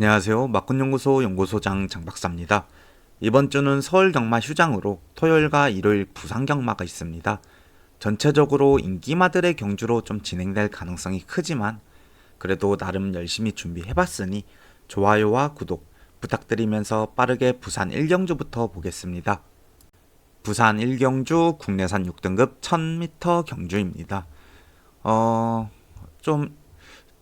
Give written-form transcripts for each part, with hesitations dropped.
안녕하세요. 막군연구소 연구소장 장박사입니다. 이번 주는 서울 경마 휴장으로 토요일과 일요일 부산 경마가 있습니다. 전체적으로 인기마들의 경주로 좀 진행될 가능성이 크지만 그래도 나름 열심히 준비해봤으니 좋아요와 구독 부탁드리면서 빠르게 부산 1경주부터 보겠습니다. 부산 1경주 국내산 6등급 1000m 경주입니다. 좀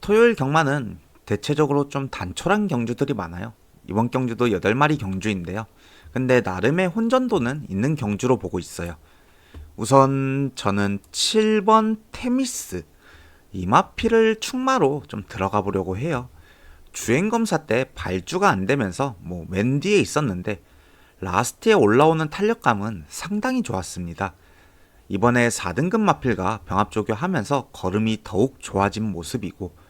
토요일 경마는 대체적으로 좀 단촐한 경주들이 많아요. 이번 경주도 8마리 경주인데요. 근데 나름의 혼전도는 있는 경주로 보고 있어요. 우선 저는 7번 테미스 이마피를 축마로 좀 들어가 보려고 해요. 주행검사 때 발주가 안 되면서 맨 뒤에 있었는데 라스트에 올라오는 탄력감은 상당히 좋았습니다. 이번에 4등급 마필과 병합조교하면서 걸음이 더욱 좋아진 모습이고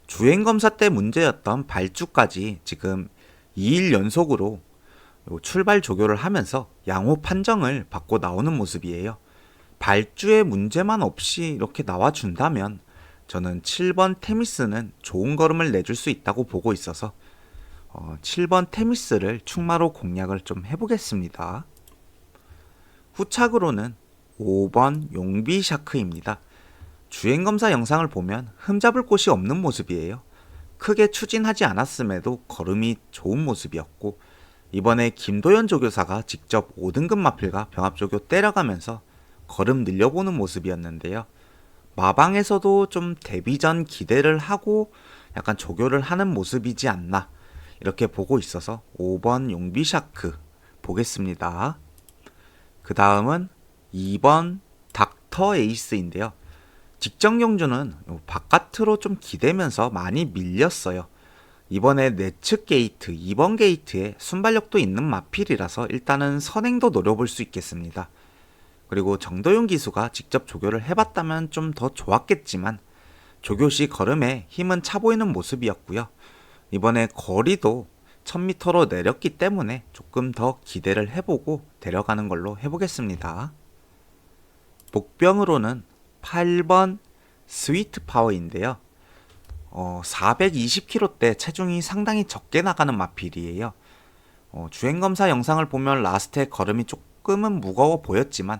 주행검사 때 문제였던 발주까지 지금 2일 연속으로 출발 조교를 하면서 양호 판정을 받고 나오는 모습이에요. 발주에 문제만 없이 이렇게 나와준다면 저는 7번 테미스는 좋은 걸음을 내줄 수 있다고 보고 있어서 7번 테미스를 축마로 공략을 좀 해보겠습니다. 후착으로는 5번 용비샤크입니다. 주행검사 영상을 보면 흠잡을 곳이 없는 모습이에요. 크게 추진하지 않았음에도 걸음이 좋은 모습이었고 이번에 김도현 조교사가 직접 5등급 마필과 병합조교 때려가면서 걸음 늘려보는 모습이었는데요. 마방에서도 좀 데뷔 전 기대를 하고 약간 조교를 하는 모습이지 않나 이렇게 보고 있어서 5번 용비샤크 보겠습니다. 그 다음은 2번 닥터 에이스인데요. 직전 경주는 바깥으로 좀 기대면서 많이 밀렸어요. 이번에 내측 게이트, 2번 게이트에 순발력도 있는 마필이라서 일단은 선행도 노려볼 수 있겠습니다. 그리고 정도윤 기수가 직접 조교를 해봤다면 좀 더 좋았겠지만 조교시 걸음에 힘은 차 보이는 모습이었고요. 이번에 거리도 1000m로 내렸기 때문에 조금 더 기대를 해보고 데려가는 걸로 해보겠습니다. 복병으로는 8번 스위트 파워인데요. 420kg대 체중이 상당히 적게 나가는 마필이에요. 주행검사 영상을 보면 라스트의 걸음이 조금은 무거워 보였지만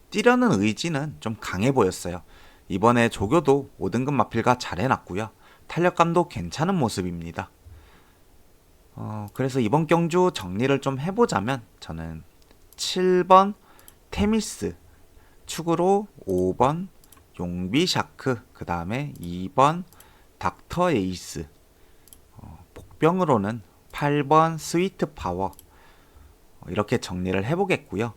뛰려는 의지는 좀 강해 보였어요. 이번에 조교도 5등급 마필과 잘 해놨고요. 탄력감도 괜찮은 모습입니다. 그래서 이번 경주 정리를 좀 해보자면 저는 7번 테미스 축으로 5번 용비샤크 그 다음에 2번 닥터 에이스 복병으로는 8번 스위트 파워 이렇게 정리를 해보겠고요.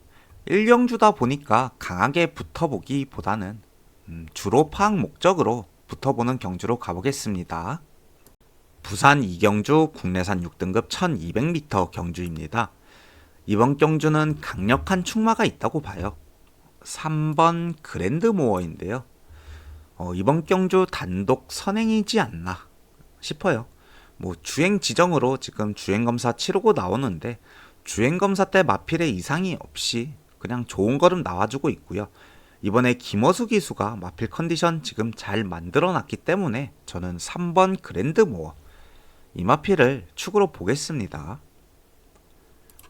1경주다 보니까 강하게 붙어보기보다는 주로 파악 목적으로 붙어보는 경주로 가보겠습니다. 부산 2경주 국내산 6등급 1200m 경주입니다. 이번 경주는 강력한 축마가 있다고 봐요. 3번 그랜드모어인데요. 이번 경주 단독 선행이지 않나 싶어요. 주행 지정으로 지금 주행검사 치르고 나오는데 주행검사 때 마필의 이상이 없이 그냥 좋은 걸음 나와주고 있고요. 이번에 김어수 기수가 마필 컨디션 지금 잘 만들어놨기 때문에 저는 3번 그랜드모어 이 마필을 축으로 보겠습니다.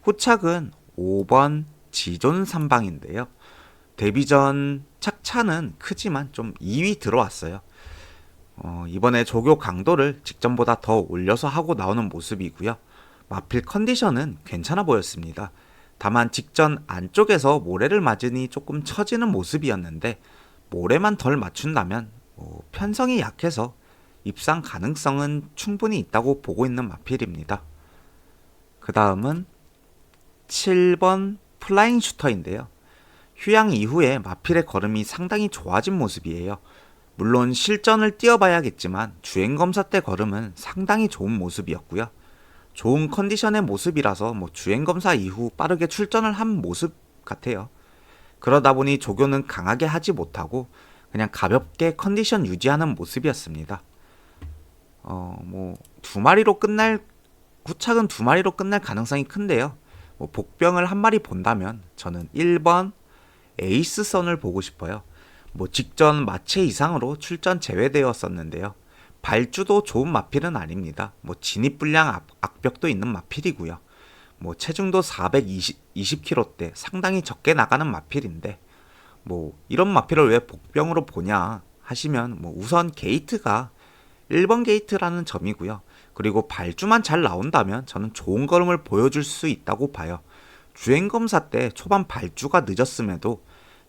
후착은 5번 지존 3방인데요. 데뷔 전 착차는 크지만 좀 2위 들어왔어요. 이번에 조교 강도를 직전보다 더 올려서 하고 나오는 모습이고요. 마필 컨디션은 괜찮아 보였습니다. 다만 직전 안쪽에서 모래를 맞으니 조금 처지는 모습이었는데 모래만 덜 맞춘다면 편성이 약해서 입상 가능성은 충분히 있다고 보고 있는 마필입니다. 그 다음은 7번 플라잉 슈터인데요. 휴양 이후에 마필의 걸음이 상당히 좋아진 모습이에요. 물론 실전을 뛰어봐야겠지만 주행검사 때 걸음은 상당히 좋은 모습이었고요. 좋은 컨디션의 모습이라서 주행검사 이후 빠르게 출전을 한 모습 같아요. 그러다 보니 조교는 강하게 하지 못하고 그냥 가볍게 컨디션 유지하는 모습이었습니다. 후착은 2마리로 끝날 가능성이 큰데요. 복병을 1마리 본다면 저는 1번 에이스선을 보고 싶어요. 직전 마체 이상으로 출전 제외되었었는데요. 발주도 좋은 마필은 아닙니다. 진입불량 악벽도 있는 마필이고요. 체중도 420kg대 상당히 적게 나가는 마필인데 이런 마필을 왜 복병으로 보냐 하시면 우선 게이트가 1번 게이트라는 점이고요. 그리고 발주만 잘 나온다면 저는 좋은 걸음을 보여줄 수 있다고 봐요. 주행검사 때 초반 발주가 늦었음에도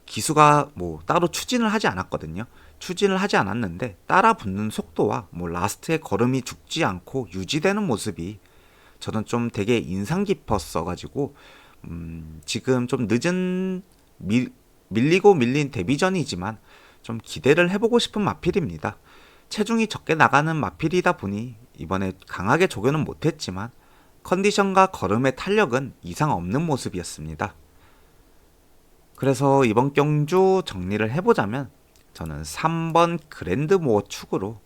기수가 따로 추진을 하지 않았거든요. 추진을 하지 않았는데 따라 붙는 속도와 라스트의 걸음이 죽지 않고 유지되는 모습이 저는 좀 되게 인상 깊었어가지고 지금 좀 늦은 밀리고 밀린 데뷔전이지만 좀 기대를 해보고 싶은 마필입니다. 체중이 적게 나가는 마필이다 보니 이번에 강하게 조교는 못했지만 컨디션과 걸음의 탄력은 이상 없는 모습이었습니다. 그래서 이번 경주 정리를 해보자면 저는 3번 그랜드모어 축으로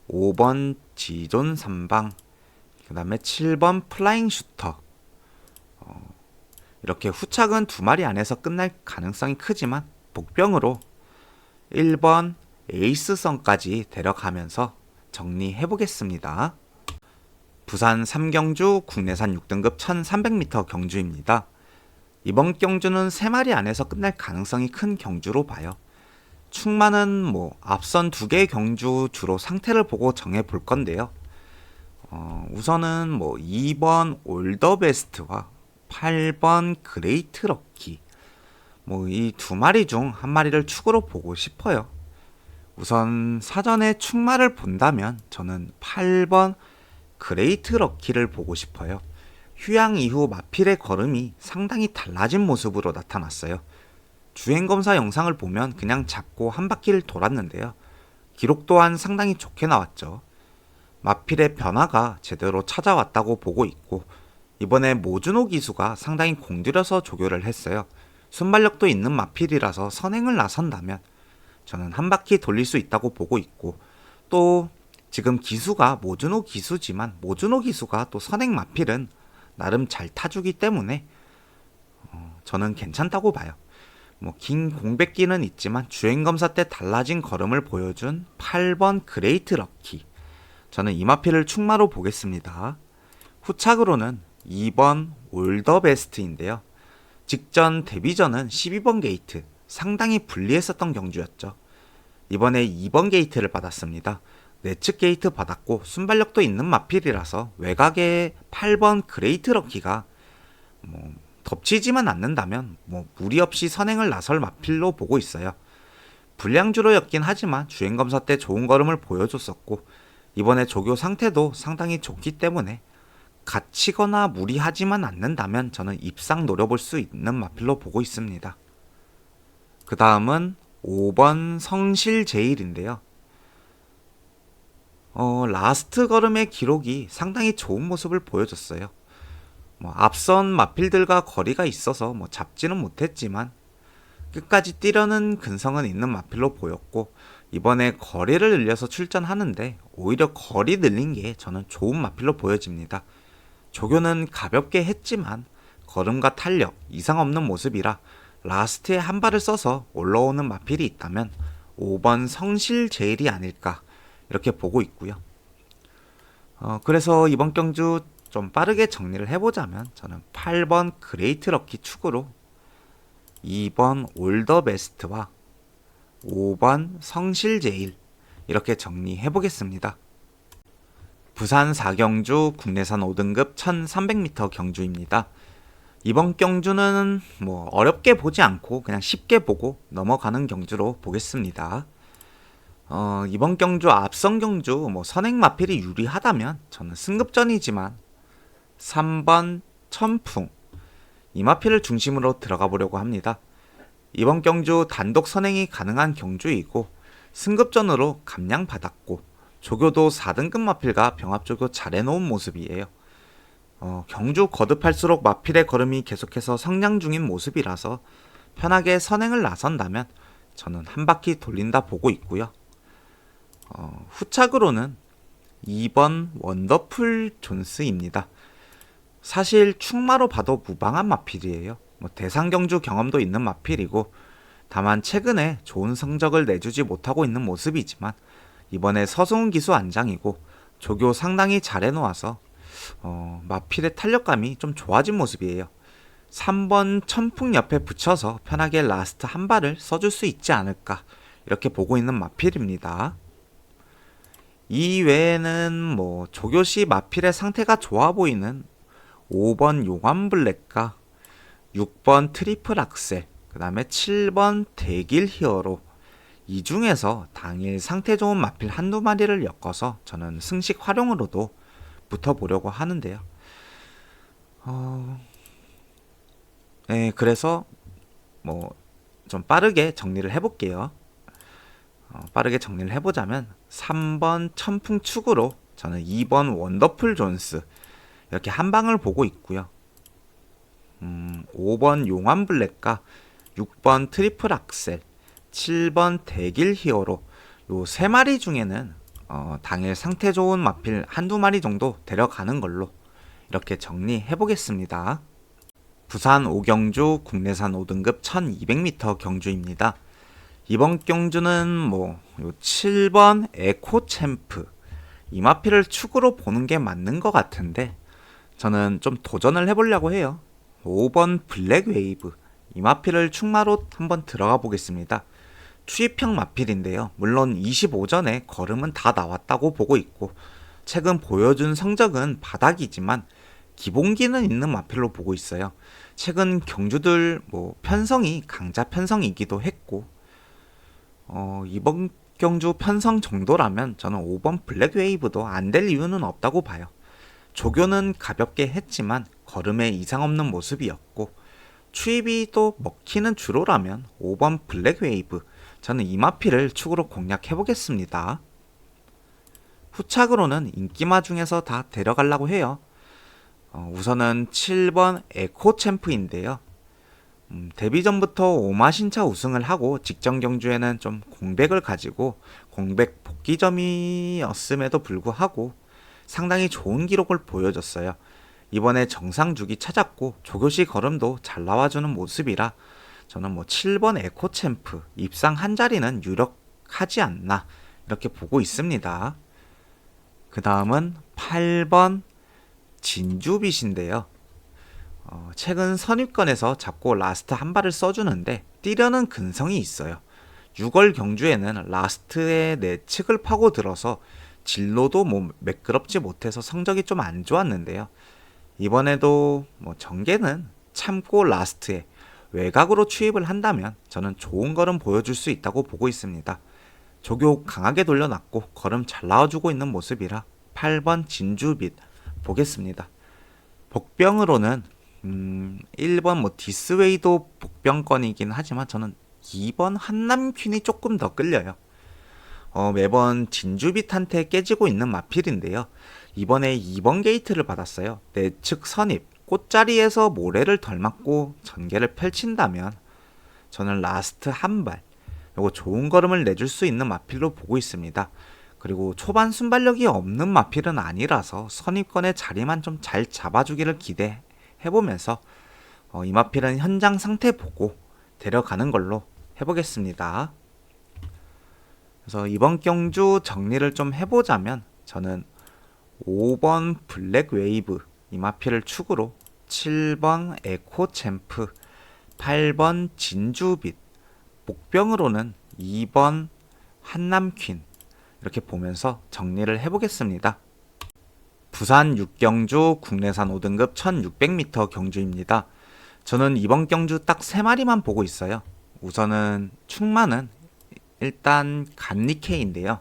5번 지존 3방 그 다음에 7번 플라잉 슈터 이렇게 후착은 2마리 안에서 끝날 가능성이 크지만 복병으로 1번 에이스성까지 데려가면서 정리해보겠습니다. 부산 3경주 국내산 6등급 1300m 경주입니다. 이번 경주는 3마리 안에서 끝날 가능성이 큰 경주로 봐요. 충만은 앞선 2개의 경주 주로 상태를 보고 정해볼 건데요. 우선은 2번 올더베스트와 8번 그레이트 럭키 이 2마리 중 1마리를 축으로 보고 싶어요. 우선 사전에 축마를 본다면 저는 8번 그레이트 럭키를 보고 싶어요. 휴양 이후 마필의 걸음이 상당히 달라진 모습으로 나타났어요. 주행검사 영상을 보면 그냥 잡고 한 바퀴를 돌았는데요. 기록 또한 상당히 좋게 나왔죠. 마필의 변화가 제대로 찾아왔다고 보고 있고 이번에 모준호 기수가 상당히 공들여서 조교를 했어요. 순발력도 있는 마필이라서 선행을 나선다면 저는 한 바퀴 돌릴 수 있다고 보고 있고 또 지금 기수가 모준호 기수지만 모준호 기수가 또 선행 마필은 나름 잘 타주기 때문에 저는 괜찮다고 봐요. 긴 공백기는 있지만 주행검사 때 달라진 걸음을 보여준 8번 그레이트 럭키 저는 이 마필을 축마로 보겠습니다. 후착으로는 2번 올더베스트인데요. 직전 데뷔전은 12번 게이트 상당히 불리했었던 경주였죠. 이번에 2번 게이트를 받았습니다. 내측 게이트 받았고 순발력도 있는 마필이라서 외곽에 8번 그레이트 럭키가 덮치지만 않는다면 무리 없이 선행을 나설 마필로 보고 있어요. 불량주로였긴 하지만 주행검사 때 좋은 걸음을 보여줬었고 이번에 조교 상태도 상당히 좋기 때문에 갇히거나 무리하지만 않는다면 저는 입상 노려볼 수 있는 마필로 보고 있습니다. 그 다음은 5번 성실제일인데요. 라스트 걸음의 기록이 상당히 좋은 모습을 보여줬어요. 앞선 마필들과 거리가 있어서 잡지는 못했지만 끝까지 뛰려는 근성은 있는 마필로 보였고 이번에 거리를 늘려서 출전하는데 오히려 거리 늘린 게 저는 좋은 마필로 보여집니다. 조교는 가볍게 했지만 걸음과 탄력 이상 없는 모습이라 라스트에 한 발을 써서 올라오는 마필이 있다면 5번 성실제일이 아닐까 이렇게 보고 있고요. 그래서 이번 경주 좀 빠르게 정리를 해보자면 저는 8번 그레이트 럭키 축으로 2번 올더베스트와 5번 성실제일 이렇게 정리해보겠습니다. 부산 4경주 국내산 5등급 1300m 경주입니다. 이번 경주는 어렵게 보지 않고 그냥 쉽게 보고 넘어가는 경주로 보겠습니다. 이번 경주 앞선 경주 선행 마필이 유리하다면 저는 승급전이지만 3번 천풍 이 마필을 중심으로 들어가 보려고 합니다. 이번 경주 단독 선행이 가능한 경주이고 승급전으로 감량받았고 조교도 4등급 마필과 병합조교 잘해놓은 모습이에요. 경주 거듭할수록 마필의 걸음이 계속해서 성장 중인 모습이라서 편하게 선행을 나선다면 저는 한 바퀴 돌린다 보고 있고요. 후착으로는 2번 원더풀 존스입니다. 사실 축마로 봐도 무방한 마필이에요. 대상 경주 경험도 있는 마필이고 다만 최근에 좋은 성적을 내주지 못하고 있는 모습이지만 이번에 서승훈 기수 안장이고 조교 상당히 잘 해놓아서 마필의 탄력감이 좀 좋아진 모습이에요. 3번 천풍 옆에 붙여서 편하게 라스트 한 발을 써줄 수 있지 않을까 이렇게 보고 있는 마필입니다. 이 외에는 조교시 마필의 상태가 좋아 보이는 5번 용암블랙과 6번 트리플 악셀, 그 다음에 7번 대길 히어로, 이 중에서 당일 상태 좋은 마필 한두 마리를 엮어서 저는 승식 활용으로도 붙어보려고 하는데요. 네, 그래서 좀 빠르게 정리를 해볼게요. 빠르게 정리를 해보자면 3번 천풍축으로 저는 2번 원더풀 존스 이렇게 한 방을 보고 있고요. 5번 용암블랙과 6번 트리플 악셀, 7번 대길 히어로 요 세 마리 중에는 당일 상태 좋은 마필 한두 마리 정도 데려가는 걸로 이렇게 정리해 보겠습니다. 부산 오경주 국내산 5등급 1200m 경주입니다. 이번 경주는 요 7번 에코 챔프 이 마필을 축으로 보는 게 맞는 것 같은데 저는 좀 도전을 해보려고 해요. 5번 블랙 웨이브 이 마필을 축마로 한번 들어가 보겠습니다. 추입형 마필인데요. 물론 25전에 걸음은 다 나왔다고 보고 있고 최근 보여준 성적은 바닥이지만 기본기는 있는 마필로 보고 있어요. 최근 경주들 편성이 강자 편성이기도 했고 이번 경주 편성 정도라면 저는 5번 블랙 웨이브도 안 될 이유는 없다고 봐요. 조교는 가볍게 했지만 걸음에 이상 없는 모습이었고 추입이 또 먹히는 주로라면 5번 블랙 웨이브 저는 이 마필을 축으로 공략해 보겠습니다. 후착으로는 인기마 중에서 다 데려가려고 해요. 우선은 7번 에코 챔프인데요. 데뷔 전부터 오마신차 우승을 하고 직전 경주에는 좀 공백을 가지고 공백 복귀점이었음에도 불구하고 상당히 좋은 기록을 보여줬어요. 이번에 정상 주기 찾았고 조교시 걸음도 잘 나와주는 모습이라 저는 7번 에코 챔프 입상 한 자리는 유력하지 않나 이렇게 보고 있습니다. 그 다음은 8번 진주빛인데요. 최근 선입권에서 잡고 라스트 한 발을 써주는데 뛰려는 근성이 있어요. 6월 경주에는 라스트에 내측을 파고들어서 진로도 매끄럽지 못해서 성적이 좀 안 좋았는데요. 이번에도 전개는 참고 라스트에 외곽으로 추입을 한다면 저는 좋은 걸음 보여줄 수 있다고 보고 있습니다. 조교 강하게 돌려놨고 걸음 잘 나와주고 있는 모습이라 8번 진주빛 보겠습니다. 복병으로는 1번 디스웨이도 복병권이긴 하지만 저는 2번 한남퀸이 조금 더 끌려요. 매번 진주빛한테 깨지고 있는 마필인데요. 이번에 2번 게이트를 받았어요. 내측 선입 꽃자리에서 모래를 덜 맞고 전개를 펼친다면 저는 라스트 한 발 요거 좋은 걸음을 내줄 수 있는 마필로 보고 있습니다. 그리고 초반 순발력이 없는 마필은 아니라서 선입권의 자리만 좀 잘 잡아주기를 기대해보면서 이 마필은 현장 상태 보고 데려가는 걸로 해보겠습니다. 그래서 이번 경주 정리를 좀 해보자면 저는 5번 블랙 웨이브 이 마필을 축으로 7번 에코 챔프 8번 진주빛 복병으로는 2번 한남퀸 이렇게 보면서 정리를 해보겠습니다. 부산 6경주 국내산 5등급 1600m 경주입니다. 저는 이번 경주 딱 3마리만 보고 있어요. 우선은 축마는 일단 간니케인데요.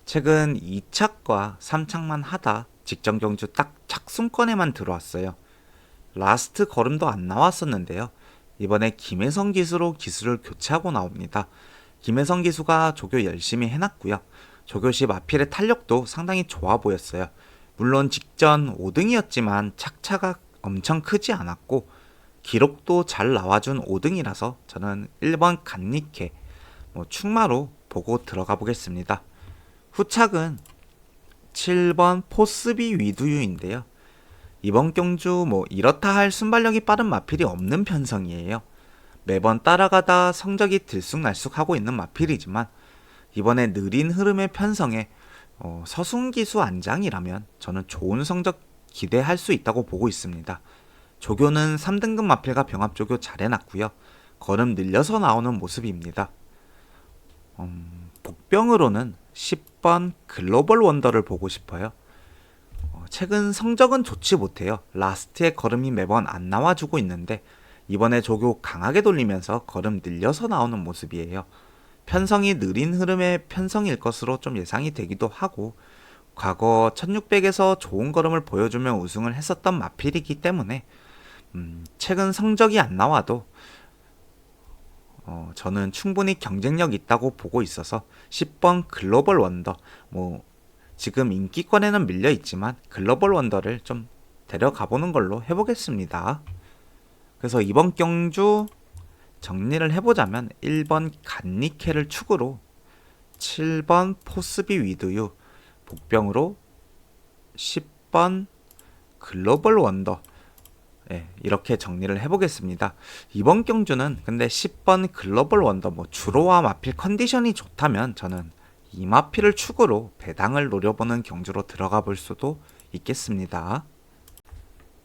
최근 2착과 3착만 하다 직전 경주 딱 착순권에만 들어왔어요. 라스트 걸음도 안 나왔었는데요. 이번에 김혜성 기수로 기수를 교체하고 나옵니다. 김혜성 기수가 조교 열심히 해놨고요. 조교시 마필의 탄력도 상당히 좋아 보였어요. 물론 직전 5등이었지만 착차가 엄청 크지 않았고 기록도 잘 나와준 5등이라서 저는 1번 간니케 축마로 보고 들어가 보겠습니다. 후착은 7번 포스비 위두유인데요. 이번 경주 이렇다 할 순발력이 빠른 마필이 없는 편성이에요. 매번 따라가다 성적이 들쑥날쑥하고 있는 마필이지만 이번에 느린 흐름의 편성에 서순기수 안장이라면 저는 좋은 성적 기대할 수 있다고 보고 있습니다. 조교는 3등급 마필과 병합조교 잘 해놨고요. 걸음 늘려서 나오는 모습입니다. 복병으로는 10번 글로벌 원더를 보고 싶어요. 최근 성적은 좋지 못해요. 라스트에 걸음이 매번 안 나와주고 있는데 이번에 조교 강하게 돌리면서 걸음 늘려서 나오는 모습이에요. 편성이 느린 흐름의 편성일 것으로 좀 예상이 되기도 하고 과거 1600에서 좋은 걸음을 보여주며 우승을 했었던 마필이기 때문에 최근 성적이 안 나와도 저는 충분히 경쟁력 있다고 보고 있어서 10번 글로벌 원더 지금 인기권에는 밀려 있지만 글로벌 원더를 좀 데려가 보는 걸로 해보겠습니다. 그래서 이번 경주 정리를 해보자면 1번 간니케를 축으로 7번 포스비 위드유 복병으로 10번 글로벌 원더 이렇게 정리를 해보겠습니다. 이번 경주는 근데 10번 글로벌 원더 주로와 마필 컨디션이 좋다면 저는 이 마필을 축으로 배당을 노려보는 경주로 들어가 볼 수도 있겠습니다.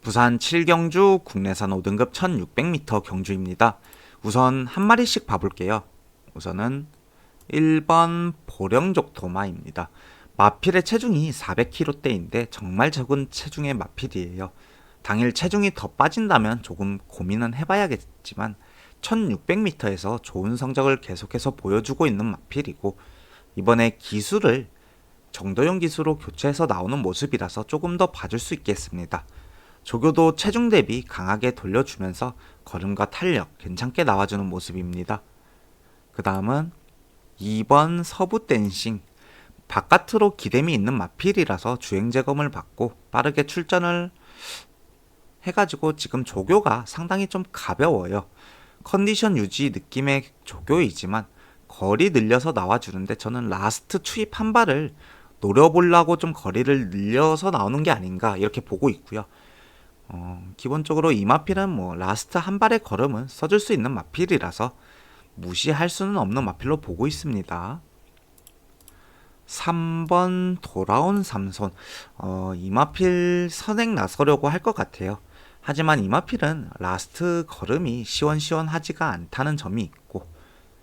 부산 7경주 국내산 5등급 1600m 경주입니다. 우선 한 마리씩 봐볼게요. 우선은 1번 보령족토마입니다. 마필의 체중이 400kg대인데 정말 적은 체중의 마필이에요. 당일 체중이 더 빠진다면 조금 고민은 해봐야겠지만 1600m에서 좋은 성적을 계속해서 보여주고 있는 마필이고 이번에 기술을 정도용 기수로 교체해서 나오는 모습이라서 조금 더 봐줄 수 있겠습니다. 조교도 체중 대비 강하게 돌려주면서 걸음과 탄력 괜찮게 나와주는 모습입니다. 그 다음은 2번 서부 댄싱 바깥으로 기댐이 있는 마필이라서 주행 재검을 받고 빠르게 출전을 해가지고 지금 조교가 상당히 좀 가벼워요. 컨디션 유지 느낌의 조교이지만 거리 늘려서 나와주는데 저는 라스트 추입 한 발을 노려보려고 좀 거리를 늘려서 나오는 게 아닌가 이렇게 보고 있고요. 기본적으로 이 마필은 라스트 한 발의 걸음은 써줄 수 있는 마필이라서 무시할 수는 없는 마필로 보고 있습니다. 3번 돌아온 삼손 이 마필 선행 나서려고 할 것 같아요. 하지만 이 마필은 라스트 걸음이 시원시원하지가 않다는 점이 있고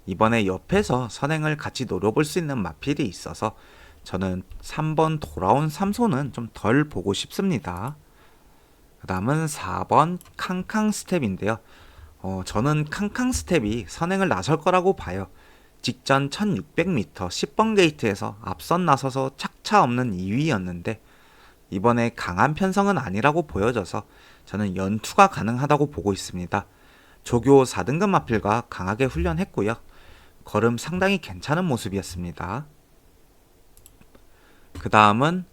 이번에 옆에서 선행을 같이 노려볼 수 있는 마필이 있어서 저는 3번 돌아온 삼손은 좀 덜 보고 싶습니다. 그 다음은 4번 캉캉 스텝인데요. 저는 캉캉 스텝이 선행을 나설 거라고 봐요. 직전 1600m 10번 게이트에서 앞선 나서서 착차 없는 2위였는데 이번에 강한 편성은 아니라고 보여져서 저는 연투가 가능하다고 보고 있습니다. 조교 4등급 마필과 강하게 훈련했고요. 걸음 상당히 괜찮은 모습이었습니다. 그 다음은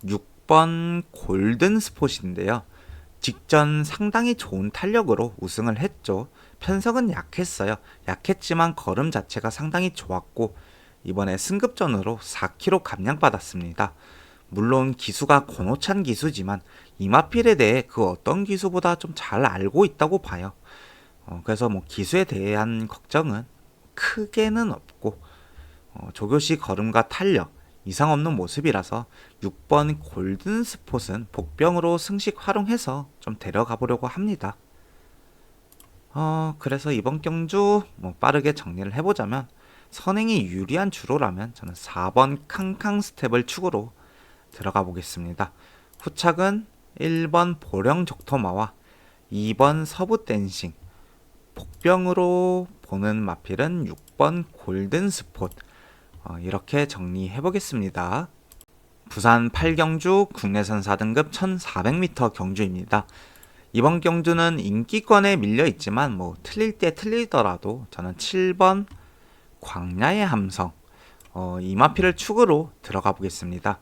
6번 골든 스폿인데요. 직전 상당히 좋은 탄력으로 우승을 했죠. 편성은 약했어요. 약했지만 걸음 자체가 상당히 좋았고 이번에 승급전으로 4kg 감량받았습니다. 물론 기수가 권오찬 기수지만 이마필에 대해 그 어떤 기수보다 좀 잘 알고 있다고 봐요. 그래서 기수에 대한 걱정은 크게는 없고 조교시 걸음과 탄력 이상 없는 모습이라서 6번 골든 스폿은 복병으로 승식 활용해서 좀 데려가 보려고 합니다. 그래서 이번 경주 빠르게 정리를 해보자면 선행이 유리한 주로라면 저는 4번 캉캉 스텝을 축으로 들어가 보겠습니다. 후착은 1번 보령 적토마와 2번 서부 댄싱 복병으로 보는 마필은 6번 골든 스폿 이렇게 정리해 보겠습니다. 부산 8경주 국내선 4등급 1400m 경주입니다. 이번 경주는 인기권에 밀려 있지만 틀릴 때 틀리더라도 저는 7번 광야의 함성 이 마필을 축으로 들어가 보겠습니다.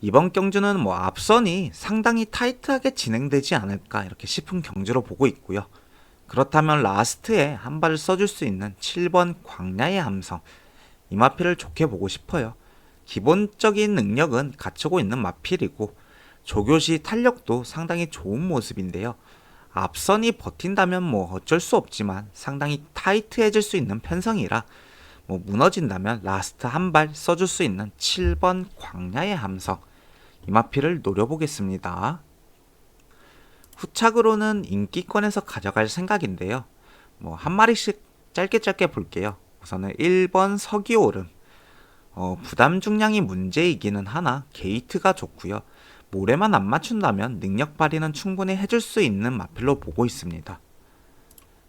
이번 경주는 앞선이 상당히 타이트하게 진행되지 않을까 이렇게 싶은 경주로 보고 있고요. 그렇다면 라스트에 한 발을 써줄 수 있는 7번 광야의 함성 이 마필을 좋게 보고 싶어요. 기본적인 능력은 갖추고 있는 마필이고 조교시 탄력도 상당히 좋은 모습인데요. 앞선이 버틴다면 어쩔 수 없지만 상당히 타이트해질 수 있는 편성이라 무너진다면 라스트 한 발 써줄 수 있는 7번 광야의 함성 이마필을 노려보겠습니다. 후착으로는 인기권에서 가져갈 생각인데요. 한 마리씩 짧게 볼게요. 우선은 1번 서기오름. 부담 중량이 문제이기는 하나 게이트가 좋고요. 모래만 안 맞춘다면 능력 발휘는 충분히 해줄 수 있는 마필로 보고 있습니다.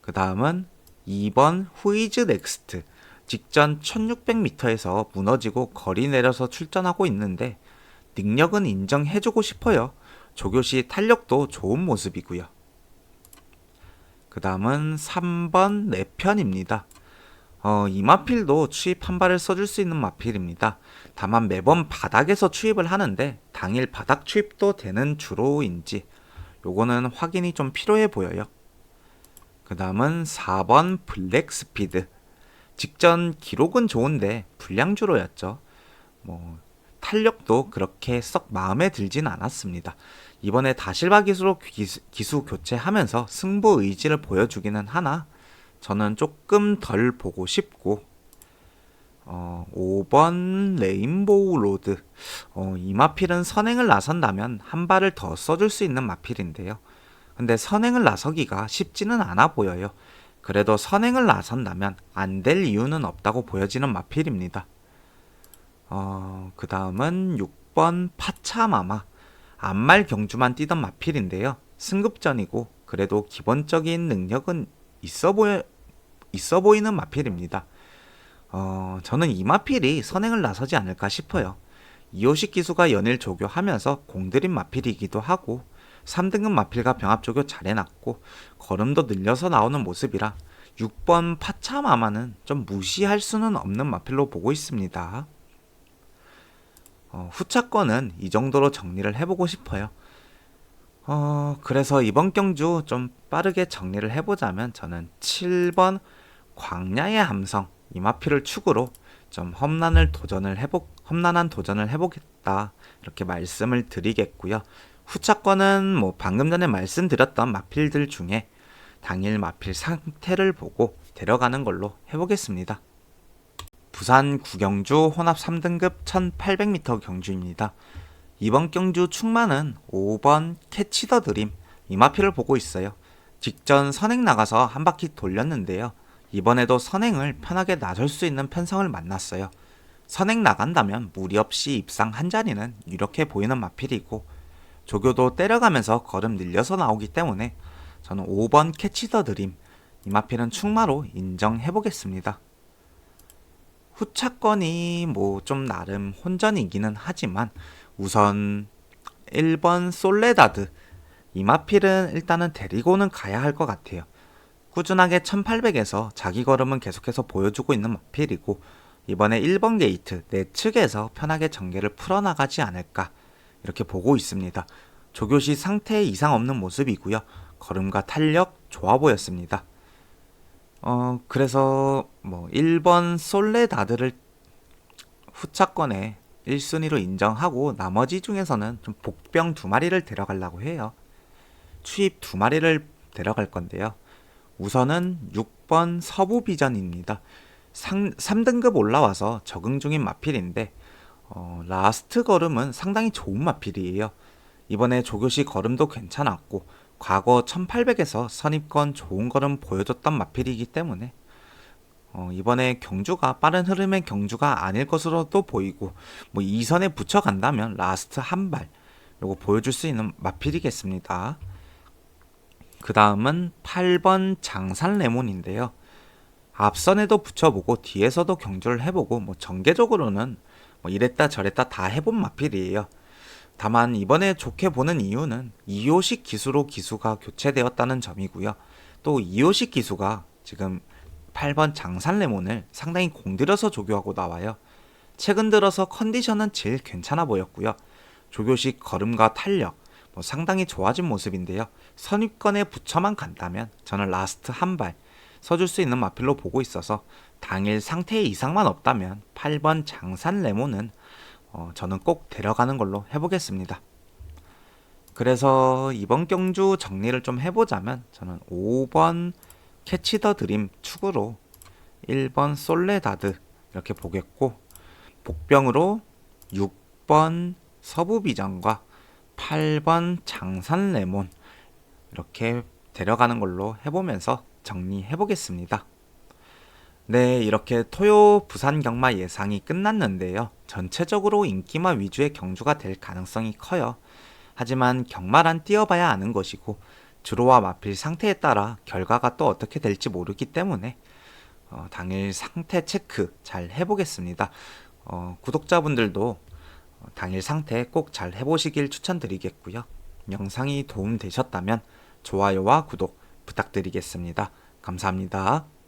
그 다음은 2번 후이즈 넥스트. 직전 1600m에서 무너지고 거리 내려서 출전하고 있는데 능력은 인정해주고 싶어요. 조교시 탄력도 좋은 모습이고요. 그 다음은 3번 내편입니다. 이 마필도 추입 한 발을 써줄 수 있는 마필입니다. 다만 매번 바닥에서 추입을 하는데 당일 바닥 추입도 되는 주로인지 요거는 확인이 좀 필요해 보여요. 그 다음은 4번 블랙 스피드. 직전 기록은 좋은데 불량 주로였죠. 탄력도 그렇게 썩 마음에 들진 않았습니다. 이번에 다실바 기수로 기수 교체하면서 승부 의지를 보여주기는 하나 저는 조금 덜 보고 싶고 5번 레인보우 로드. 이 마필은 선행을 나선다면 한 발을 더 써줄 수 있는 마필인데요. 근데 선행을 나서기가 쉽지는 않아 보여요. 그래도 선행을 나선다면 안 될 이유는 없다고 보여지는 마필입니다. 그 다음은 6번 파차마마. 암말 경주만 뛰던 마필인데요. 승급전이고 그래도 기본적인 능력은 있어 보이는 마필입니다. 저는 이 마필이 선행을 나서지 않을까 싶어요. 이호식 기수가 연일 조교하면서 공들인 마필이기도 하고 3등급 마필과 병합 조교 잘 해놨고 걸음도 늘려서 나오는 모습이라 6번 파차마마는 좀 무시할 수는 없는 마필로 보고 있습니다. 후차권은 이 정도로 정리를 해보고 싶어요. 그래서 이번 경주 좀 빠르게 정리를 해보자면 저는 7번 광야의 함성 이 마필을 축으로 좀 험난한 도전을 해보겠다 이렇게 말씀을 드리겠고요. 후차권은 방금 전에 말씀드렸던 마필들 중에 당일 마필 상태를 보고 데려가는 걸로 해보겠습니다. 부산 구경주 혼합 3등급 1800m 경주입니다. 이번 경주 충만은 5번 캐치 더 드림 이 마필을 보고 있어요. 직전 선행 나가서 한 바퀴 돌렸는데요. 이번에도 선행을 편하게 나설 수 있는 편성을 만났어요. 선행 나간다면 무리 없이 입상 한 자리는 유력해 보이는 마필이고 조교도 때려가면서 걸음 늘려서 나오기 때문에 저는 5번 캐치 더 드림 이 마필은 충마로 인정해보겠습니다. 후차권이 좀 나름 혼전이기는 하지만 우선 1번 솔레다드 이 마필은 일단은 데리고는 가야 할 것 같아요. 꾸준하게 1800에서 자기 걸음은 계속해서 보여주고 있는 마필이고 이번에 1번 게이트 내측에서 편하게 전개를 풀어나가지 않을까 이렇게 보고 있습니다. 조교시 상태에 이상 없는 모습이고요. 걸음과 탄력 좋아 보였습니다. 그래서 1번 솔레다드를 후차권에 1순위로 인정하고 나머지 중에서는 좀 복병 2마리를 데려가려고 해요. 추입 2마리를 데려갈 건데요. 우선은 6번 서부비전입니다. 3등급 올라와서 적응 중인 마필인데 라스트 걸음은 상당히 좋은 마필이에요. 이번에 조교시 걸음도 괜찮았고 과거 1800에서 선입권 좋은 걸음 보여줬던 마필이기 때문에 이번에 경주가 빠른 흐름의 경주가 아닐 것으로도 보이고 2선에 붙여간다면 라스트 한 발 요거 보여줄 수 있는 마필이겠습니다. 그 다음은 8번 장산 레몬인데요. 앞선에도 붙여보고 뒤에서도 경주를 해보고 전개적으로는 이랬다 저랬다 다 해본 마필이에요. 다만 이번에 좋게 보는 이유는 2호식 기수로 기수가 교체되었다는 점이고요. 또 2호식 기수가 지금 8번 장산레몬을 상당히 공들여서 조교하고 나와요. 최근 들어서 컨디션은 제일 괜찮아 보였고요. 조교식 걸음과 탄력 상당히 좋아진 모습인데요. 선입권에 붙여만 간다면 저는 라스트 한 발 써줄 수 있는 마필로 보고 있어서 당일 상태 이상만 없다면 8번 장산레몬은 저는 꼭 데려가는 걸로 해보겠습니다. 그래서 이번 경주 정리를 좀 해보자면 저는 5번 캐치 더 드림 축으로 1번 솔레다드 이렇게 보겠고, 복병으로 6번 서부비전과 8번 장산레몬 이렇게 데려가는 걸로 해보면서 정리해 보겠습니다. 네, 이렇게 토요 부산 경마 예상이 끝났는데요. 전체적으로 인기마 위주의 경주가 될 가능성이 커요. 하지만 경마란 뛰어봐야 아는 것이고 주로와 마필 상태에 따라 결과가 또 어떻게 될지 모르기 때문에 당일 상태 체크 잘 해보겠습니다. 구독자분들도 당일 상태 꼭 잘 해보시길 추천드리겠고요. 영상이 도움되셨다면 좋아요와 구독 부탁드리겠습니다. 감사합니다.